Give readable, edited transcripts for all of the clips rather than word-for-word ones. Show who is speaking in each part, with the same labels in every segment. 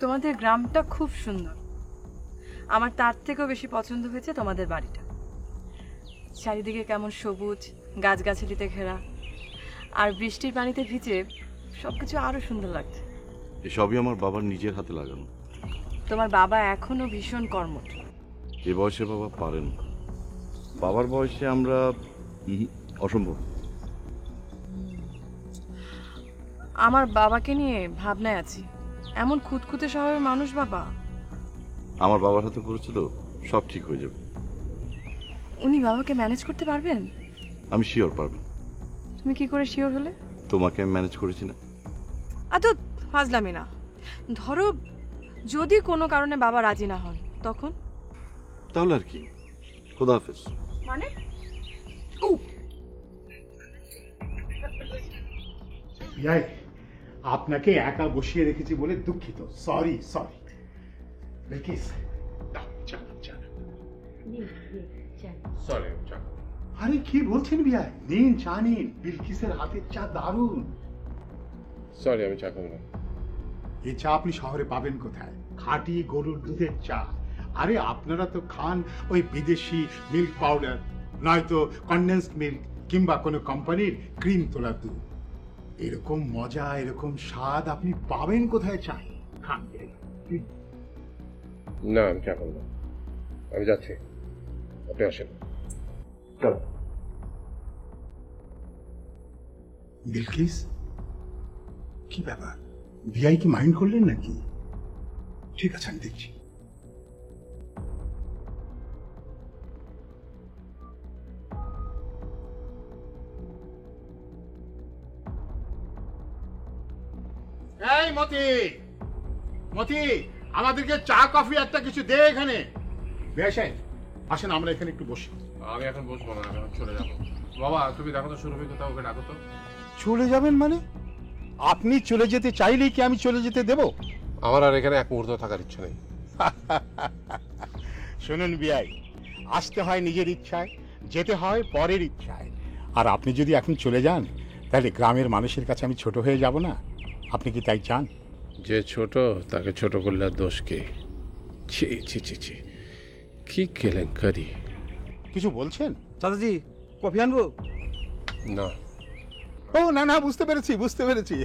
Speaker 1: তোমাদের গ্রামটা খুব সুন্দর। আমার তার থেকেও বেশি পছন্দ হয়েছে তোমাদের বাড়িটা। চারিদিকে কেমন সবুজ, গাছগাছালিতে ঘেরা, আর বৃষ্টির পানিতে ভিজে সবকিছু আরো সুন্দর লাগছে।
Speaker 2: এসবই আমার বাবার নিজের হাতে লাগানো।
Speaker 1: তোমার বাবা এখনো ভীষণ কর্মঠ।
Speaker 2: এ বয়সে বাবা পারেন, বাবার বয়সে আমরা অসম্ভব।
Speaker 1: আমার বাবাকে নিয়ে ভাবনায় আছি। এমন খুঁতখুঁতে স্বভাবের মানুষ বাবা।
Speaker 2: আমার বাবার হাতে পড়েছে তো, সব ঠিক হয়ে যাবে।
Speaker 1: উনি বাবাকে ম্যানেজ করতে পারবেন?
Speaker 2: আমি শিওর পারবেন।
Speaker 1: তুমি কি করে শিওর হলে?
Speaker 2: তোমাকে আমি ম্যানেজ করেছি না।
Speaker 1: এত ফাজলামি না। ধরো যদি কোনো কারণে বাবা রাজি না হন তখন?
Speaker 2: তাহলে আর কি, খোদা হাফেজ।
Speaker 1: মানে
Speaker 3: আপনাকে একা বসিয়ে রেখেছি বলে দুঃখিত। Sorry sorry. আরে কি বলছেন বিয়াই? নিন চা নিন, বিলকিসের হাতের চা দারুণ।
Speaker 4: সরি, আমি চা খাবো না।
Speaker 3: এই চা আপনি শহরে পাবেন কোথায়? খাঁটি গরুর দুধের চা। আরে আপনারা তো খান ওই বিদেশি মিল্ক পাউডার, নয়তো কনডেন্সড মিল্ক, কিংবা কোনো কোম্পানির ক্রিম তোলা দুধ। এরকম মজা, এরকম স্বাদ আপনি পাবেন কোথায়? চা খান।
Speaker 4: না, আমি চা খাবো না। আমি যাচ্ছি, আপনি আসেন।
Speaker 3: বিলকিস, কি ব্যাপার? বিআই কি মাইন্ড করলেন নাকি? ঠিক আছে, আমি দেখছি। এই মতি, মতি, আমাদেরকে চা কফি একটা কিছু দে এখানে। বিআই সাহেব আসেন, আমরা এখানে একটু বসি।
Speaker 4: আমি এখন বসবো না, এখন চলে যাবো। বাবা, তুমি দেখো তো সুরভি কোথাও, ওকে ডাকো তো।
Speaker 3: চলে যাবেন মানে? আপনি চলে যেতে চাইলেই কি আমি চলে যেতে দেব?
Speaker 4: আমার আর এখানে এক মুহূর্ত থাকার ইচ্ছা নেই।
Speaker 3: শুনুন বিআই, আসতে হয় নিজের ইচ্ছায়, যেতে হয় পরের ইচ্ছায়। আর আপনি যদি এখন চলে যান তাহলে গ্রামের মানুষের কাছে আমি ছোট হয়ে যাব না? আপনি কি তাই চান?
Speaker 4: যে ছোট তাকে ছোট করলে আর দোষ কে? ছি ছি ছি ছি, কি কেলেঙ্কারি।
Speaker 3: কিছু বলছেন?
Speaker 5: চাচাজি, কফি আনবো?
Speaker 4: না।
Speaker 3: ও না না, বুঝতে পেরেছি বুঝতে পেরেছি।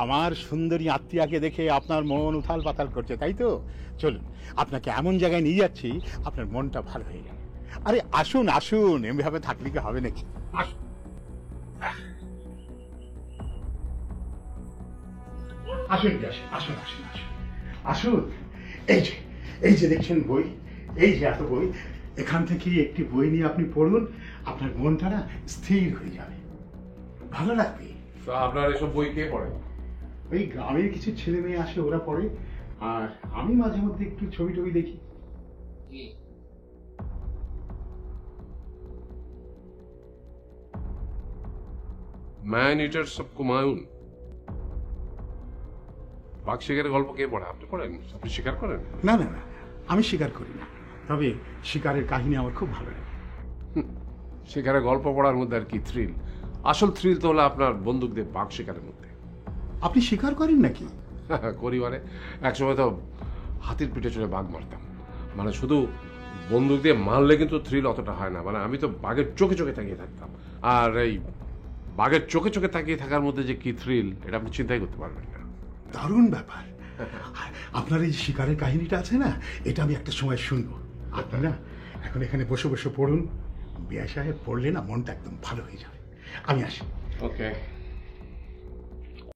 Speaker 3: আমার সুন্দরী আত্মীয়াকে দেখে আপনার মন উথাল পাতাল করছে, তাই তো? চলুন, আপনাকে এমন জায়গায় নিয়ে যাচ্ছি আপনার মনটা ভালো হয়ে যাবে। আরে আসুন আসুন, এমভাবে থাকলে কি হবে নাকি? আসুন আসুন আসুন আসুন আসুন আসুন। এই যে দেখছেন বই, এই যে এত বই, এখান থেকে একটি বই নিয়ে আপনি পড়ুন, আপনার মনটা না স্থির হয়ে যাবে, ভালো লাগবে।
Speaker 4: আপনার এসব বই কে পড়ে?
Speaker 3: ওই গ্রামের কিছু ছেলে মেয়ে আসে, ওরা পড়ে, আর আমি মাঝে মধ্যে একটু ছবি টবি দেখি।
Speaker 4: Man Eaters of Kumaon. বাঘ শিকারের গল্প কে পড়ে? আপনি পড়েন? আপনি শিকার করেন?
Speaker 3: না না না, আমি স্বীকার করি না, তবে শিকারের কাহিনী আমার খুব ভালো লাগে।
Speaker 4: শিকারের গল্প পড়ার মধ্যে আর কি থ্রিল? আসল থ্রিল তো হলো আপনার বন্দুক দিয়ে বাঘ শিকারের মধ্যে।
Speaker 3: আপনি স্বীকার করেন নাকি?
Speaker 4: করি মানে, একসময় তো হাতির পিঠে চড়ে বাঘ মারতাম। মানে শুধু বন্দুক দিয়ে মারলে কিন্তু থ্রিল অতটা হয় না, মানে আমি তো বাঘের চোখে চোখে তাকিয়ে থাকতাম। আর এই বাঘের চোখে চোখে তাকিয়ে থাকার মধ্যে যে কি থ্রিল, এটা আপনি চিন্তাই করতে পারবেন না।
Speaker 3: দারুণ ব্যাপার। আপনার এই শিকারের কাহিনীটা আছে না, এটা আমি একটা সময় শুনবো। আপনি না এখন এখানে বসে বসে পড়ুন, বিআই সাহেব পড়লে না মনটা একদম ভালো হয়ে যাবে। আমি আসি।
Speaker 4: ওকে।